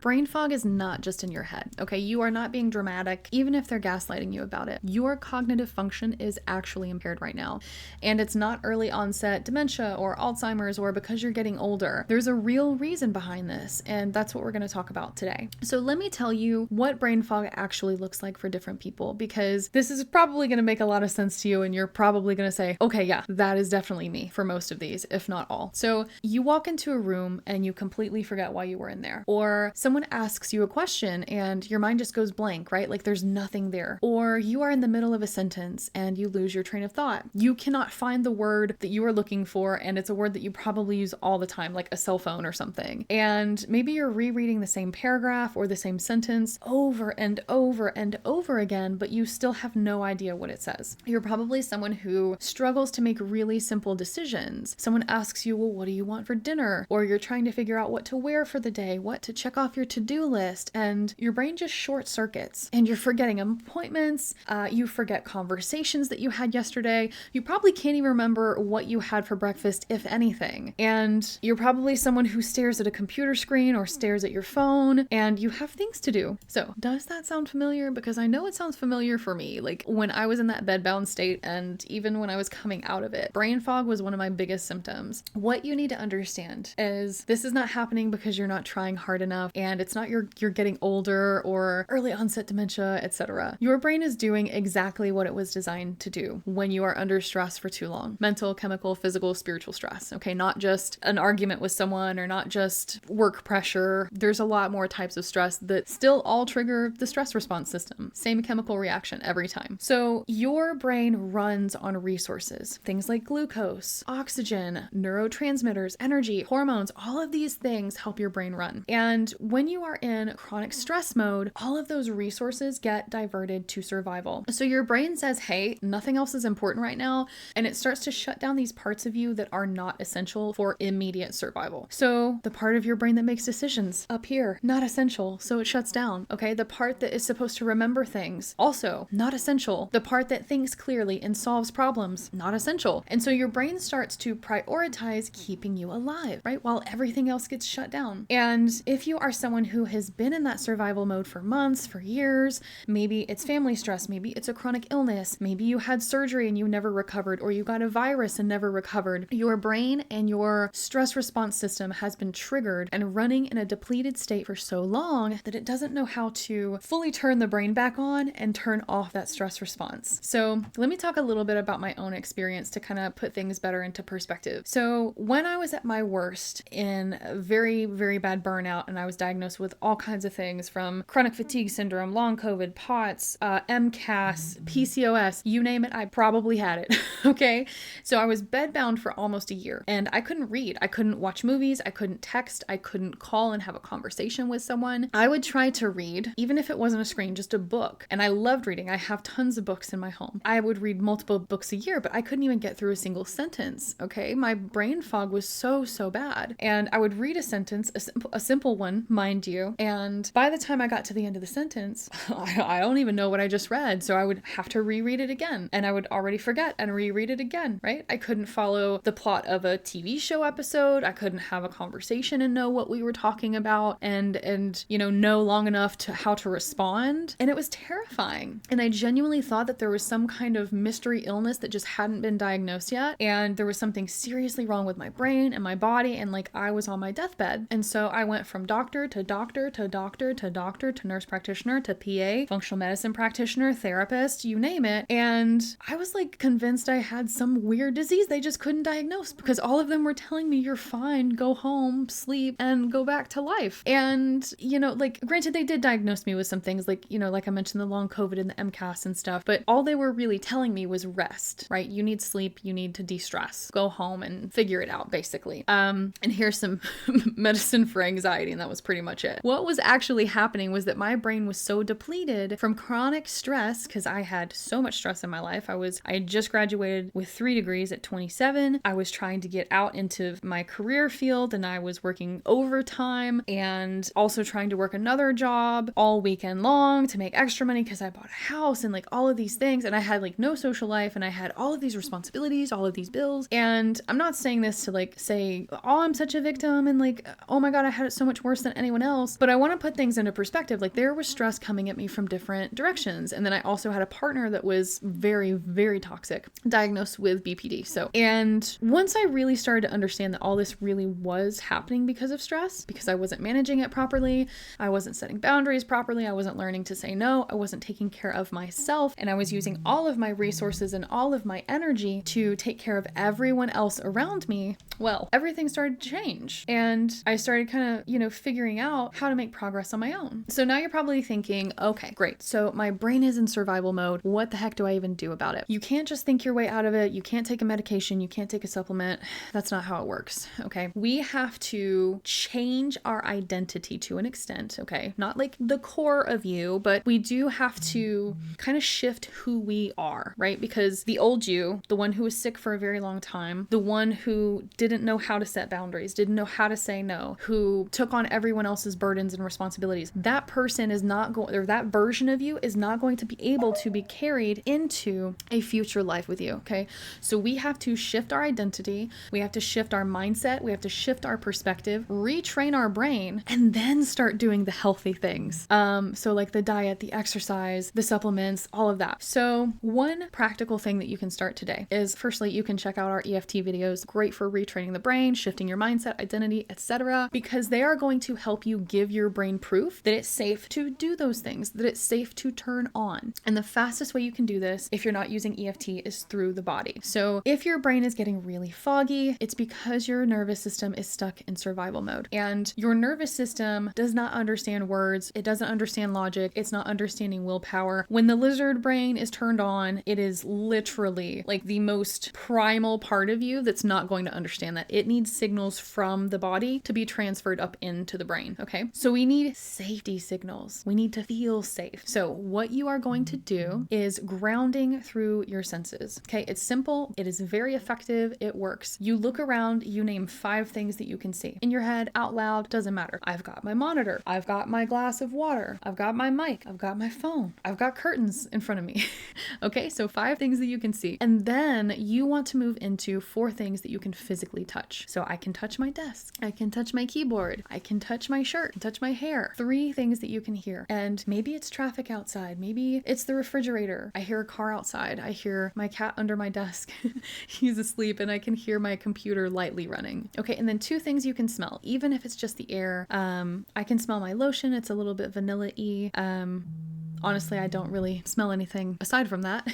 Brain fog is not just in your head, okay? You are not being dramatic, even if they're gaslighting you about it. Your cognitive function is actually impaired right now. And it's not early onset dementia or Alzheimer's or because you're getting older. There's a real reason behind this, and that's what we're going to talk about today. So let me tell you what brain fog actually looks like for different people, because this is probably going to make a lot of sense to you, and you're probably going to say, okay, yeah, that is definitely me for most of these, if not all. So you walk into a room and you completely forget why you were in there, or someone asks you a question and your mind just goes blank, right? Like there's nothing there. Or you are in the middle of a sentence and you lose your train of thought. You cannot find the word that you are looking for, and it's a word that you probably use all the time, like a cell phone or something. And maybe you're rereading the same paragraph or the same sentence over and over and over again, but you still have no idea what it says. You're probably someone who struggles to make really simple decisions. Someone asks you, well, what do you want for dinner? Or you're trying to figure out what to wear for the day, what to check off your to-do list, and your brain just short circuits and you're forgetting appointments. You forget conversations that you had yesterday. You probably can't even remember what you had for breakfast, if anything. And you're probably someone who stares at a computer screen or stares at your phone, and you have things to do. So does that sound familiar? Because I know it sounds familiar for me. Like when I was in that bedbound state, and even when I was coming out of it, brain fog was one of my biggest symptoms. What you need to understand is this is not happening because you're not trying hard enough, and it's not you're getting older or early onset dementia, etc. Your brain is doing exactly what it was designed to do when you are under stress for too long. Mental, chemical, physical, spiritual stress, okay? Not just an argument with someone or not just work pressure. There's a lot more types of stress that still all trigger the stress response system. Same chemical reaction every time. So your brain runs on resources, things like glucose, oxygen, neurotransmitters, energy, hormones. All of these things help your brain run. And when you are in chronic stress mode, all of those resources get diverted to survival. So your brain says, hey, nothing else is important right now, and it starts to shut down these parts of you that are not essential for immediate survival. So the part of your brain that makes decisions up here, not essential, so it shuts down, okay? The part that is supposed to remember things, also not essential. The part that thinks clearly and solves problems, not essential. And so your brain starts to prioritize keeping you alive, right? While everything else gets shut down. And if you are someone who has been in that survival mode for months, for years, maybe it's family stress, maybe it's a chronic illness, maybe you had surgery and you never recovered, or you got a virus and never recovered, your brain and your stress response system has been triggered and running in a depleted state for so long that it doesn't know how to fully turn the brain back on and turn off that stress response. So let me talk a little bit about my own experience to kind of put things better into perspective. So when I was at my worst in very, very bad burnout, and I was diagnosed with all kinds of things from chronic fatigue syndrome, long COVID, POTS, MCAS, PCOS, you name it, I probably had it. Okay. So I was bedbound for almost a year and I couldn't read. I couldn't watch movies. I couldn't text. I couldn't call and have a conversation with someone. I would try to read, even if it wasn't a screen, just a book. And I loved reading. I have tons of books in my home. I would read multiple books a year, but I couldn't even get through a single sentence. Okay. My brain fog was so bad. And I would read a sentence, a simple one, mind you. And by the time I got to the end of the sentence, I don't even know what I just read. So I would have to reread it again. And I would already forget and reread it again, right? I couldn't follow the plot of a TV show episode. I couldn't have a conversation and know what we were talking about and know long enough to how to respond. And it was terrifying. And I genuinely thought that there was some kind of mystery illness that just hadn't been diagnosed yet. And there was something seriously wrong with my brain and my body. And like I was on my deathbed. And so I went from doctor to doctor to doctor to doctor to nurse practitioner to PA, functional medicine practitioner, therapist, you name it. And I was like convinced I had some weird disease they just couldn't diagnose because all of them were telling me you're fine, go home, sleep, and go back to life. And, granted, they did diagnose me with some things like I mentioned, the long COVID and the MCAS and stuff, but all they were really telling me was rest, right? You need sleep, you need to de-stress, go home and figure it out, basically. And here's some medicine for anxiety, and that was pretty much it. What was actually happening was that my brain was so depleted from chronic stress, because I had so much stress in my life. I had just graduated with 3 degrees at 27. I was trying to get out into my career field and I was working overtime and also trying to work another job all weekend long to make extra money because I bought a house and like all of these things. And I had like no social life and I had all of these responsibilities, all of these bills. And I'm not saying this to like say, oh, I'm such a victim and like, oh my God, I had it so much worse than anyone anyone else, but I want to put things into perspective. Like, there was stress coming at me from different directions. And then I also had a partner that was very, very toxic, diagnosed with BPD. And once I really started to understand that all this really was happening because of stress, because I wasn't managing it properly, I wasn't setting boundaries properly, I wasn't learning to say no, I wasn't taking care of myself, and I was using all of my resources and all of my energy to take care of everyone else around me, well, everything started to change. And I started kind of, figuring out how to make progress on my own. So now you're probably thinking, okay, great. So my brain is in survival mode. What the heck do I even do about it? You can't just think your way out of it. You can't take a medication. You can't take a supplement. That's not how it works. Okay. We have to change our identity to an extent. Okay. Not like the core of you, but we do have to kind of shift who we are, right? Because the old you, the one who was sick for a very long time, the one who didn't know how to set boundaries, didn't know how to say no, who took on everyone else's burdens and responsibilities, that person is not going, or that version of you is not going to be able to be carried into a future life with you. Okay. So we have to shift our identity. We have to shift our mindset. We have to shift our perspective, retrain our brain, and then start doing the healthy things. So like the diet, the exercise, the supplements, all of that. So one practical thing that you can start today is, firstly, you can check out our EFT videos. Great for retraining the brain, shifting your mindset, identity, etc., because they are going to help you give your brain proof that it's safe to do those things, that it's safe to turn on. And the fastest way you can do this, if you're not using EFT, is through the body. So if your brain is getting really foggy, it's because your nervous system is stuck in survival mode. And your nervous system does not understand words. It doesn't understand logic. It's not understanding willpower. When the lizard brain is turned on, it is literally like the most primal part of you that's not going to understand that. It needs signals from the body to be transferred up into the brain. Okay. So we need safety signals. We need to feel safe. So what you are going to do is grounding through your senses. Okay. It's simple. It is very effective. It works. You look around, you name 5 things that you can see in your head, out loud, doesn't matter. I've got my monitor. I've got my glass of water. I've got my mic. I've got my phone. I've got curtains in front of me. Okay. So 5 things that you can see. And then you want to move into 4 things that you can physically touch. So I can touch my desk. I can touch my keyboard. I can touch my shirt, touch my hair. 3 things that you can hear. And maybe it's traffic outside. Maybe it's the refrigerator. I hear a car outside. I hear my cat under my desk. He's asleep and I can hear my computer lightly running. Okay. And then 2 things you can smell, even if it's just the air. I can smell my lotion. It's a little bit vanilla-y. Honestly, I don't really smell anything aside from that.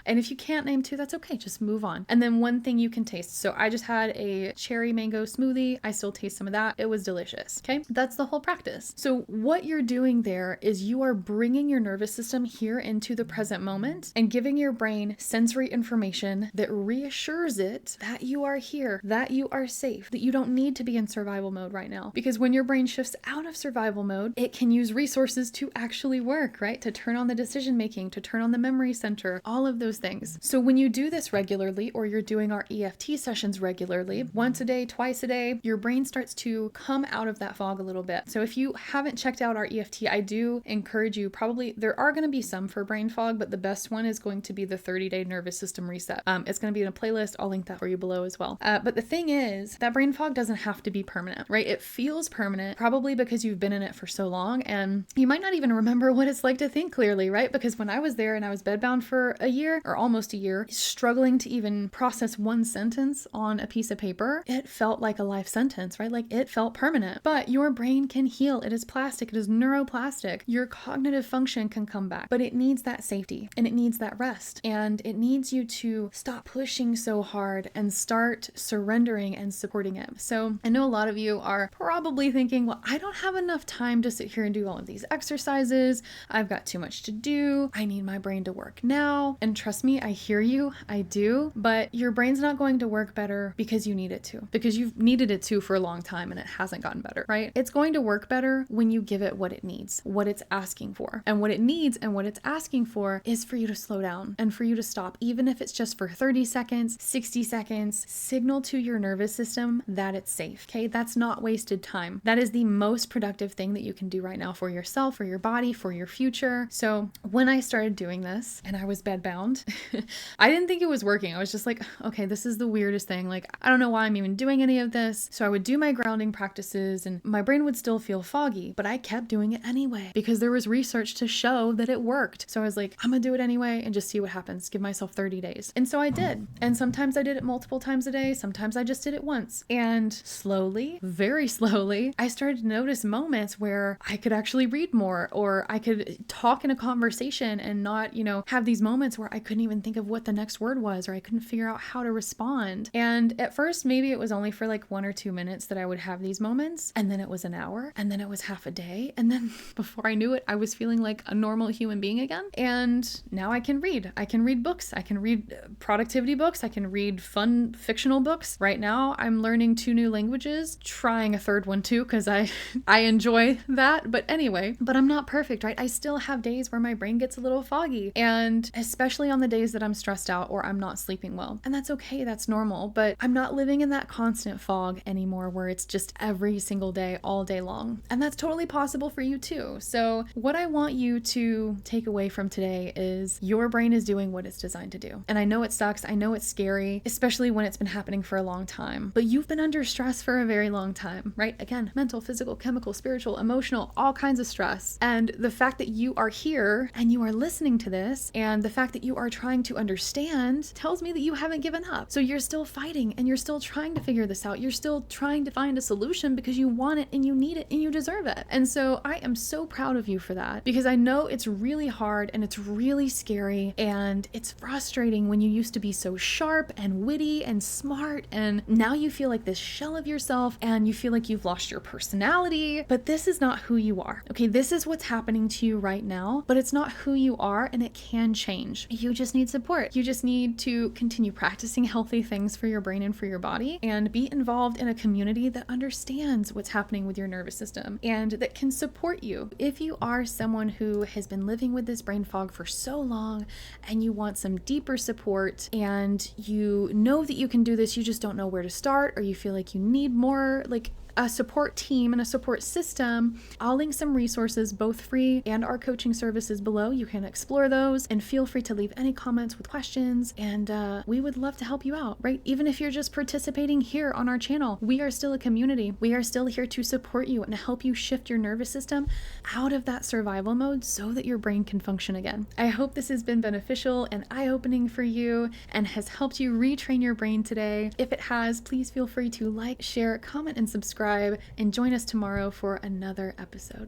And if you can't name 2, that's okay. Just move on. And then 1 thing you can taste. So I just had a cherry mango smoothie. I still taste some of that. It was delicious. Okay. That's the whole practice. So what you're doing there is you are bringing your nervous system here into the present moment and giving your brain sensory information that reassures it that you are here, that you are safe, that you don't need to be in survival mode right now. Because when your brain shifts out of survival mode, it can use resources to actually work, right? To turn on the decision making, to turn on the memory center, all of those things. So when you do this regularly, or you're doing our EFT sessions regularly, once a day, twice a day, your brain starts to come out of that fog a little bit. So if you haven't checked out our EFT, I do encourage you, probably there are going to be some for brain fog, but the best one is going to be the 30-day nervous system reset. It's going to be in a playlist. I'll link that for you below as well. But the thing is that brain fog doesn't have to be permanent, right? It feels permanent, probably because you've been in it for so long and you might not even remember what it's like to think clearly, right? Because when I was there and I was bedbound for a year or almost a year, struggling to even process 1 sentence on a piece of paper, it felt like a life sentence, right? Like it felt permanent. But your brain can heal. It is plastic. It is neuroplastic. Your cognitive function can come back, but it needs that safety and it needs that rest. And it needs you to stop pushing so hard and start surrendering and supporting it. So I know a lot of you are probably thinking, well, I don't have enough time to sit here and do all of these exercises. I've got too much to do. I need my brain to work now. And trust me, I hear you. I do. But your brain's not going to work better because you need it to, because you've needed it to for a long time and it hasn't gotten better, right? It's going to work better when you give it what it needs, what it's asking for. And what it needs and what it's asking for is for you to slow down and for you to stop, even if it's just for 30 seconds, 60 seconds, signal to your nervous system that it's safe. Okay. That's not wasted time. That is the most productive thing that you can do right now for yourself, for your body, for your future. So when I started doing this and I was bedbound, I didn't think it was working. I was just like, okay, this is the weirdest thing. Like, I don't know why I'm even doing any of this. So I would do my grounding practices and my brain would still feel foggy, but I kept doing it anyway because there was research to show that it worked. So I was like, I'm gonna do it anyway and just see what happens. Give myself 30 days. And so I did. And sometimes I did it multiple times a day. Sometimes I just did it once. And slowly, very slowly, I started to notice moments where I could actually read more, or I could talk in a conversation and not, have these moments where I couldn't even think of what the next word was, or I couldn't figure out how to respond. And at first, maybe it was only for like 1 or 2 minutes that I would have these moments. And then it was an hour. And then it was half a day. And then before I knew it, I was feeling like a normal human being again. And now I can read. I can read books. I can read productivity books. I can read fun fictional books. Right now, I'm learning 2 new languages, trying a third one too, because I enjoy that. But anyway, but I'm not perfect, right? I still have days where my brain gets a little foggy, and especially on the days that I'm stressed out or I'm not sleeping well. And that's okay. That's normal. But I'm not living in that constant fog anymore where it's just every single day, all day long. And that's totally possible for you too. So what I want you to take away from today is your brain is doing what it's designed to do. And I know it sucks. I know it's scary, especially when it's been happening for a long time. But you've been under stress for a very long time, right? Again, mental, physical, chemical, spiritual, emotional, all kinds of stress. And the fact that you are here and you are listening to this, and the fact that you are trying to understand tells me that you haven't given up. So you're still fighting and you're still trying to figure this out. You're still trying to find a solution because you want it and you need it and you deserve it. And so I am so proud of you for that, because I know it's really hard and it's really scary and it's frustrating when you used to be so sharp and witty and smart, and now you feel like this shell of yourself and you feel like you've lost your personality. But this is not who you are. Okay, this is what's happening to you right now, but it's not who you are, and it can change. You just need support. You just need to continue practicing healthy things for your brain and for your body, and be involved in a community that understands what's happening with your nervous system and that can support you. If you are someone who has been living with this brain fog for so long and you want some deeper support and you know that you can do this, you just don't know where to start, or you feel like you need more like a support team and a support system, I'll link some resources, both free and our coaching services below. You can explore those and feel free to leave any comments with questions, and we would love to help you out, right? Even if you're just participating here on our channel, we are still a community. We are still here to support you and help you shift your nervous system out of that survival mode so that your brain can function again. I hope this has been beneficial and eye-opening for you and has helped you retrain your brain today. If it has, please feel free to like, share, comment, and subscribe, and join us tomorrow for another episode.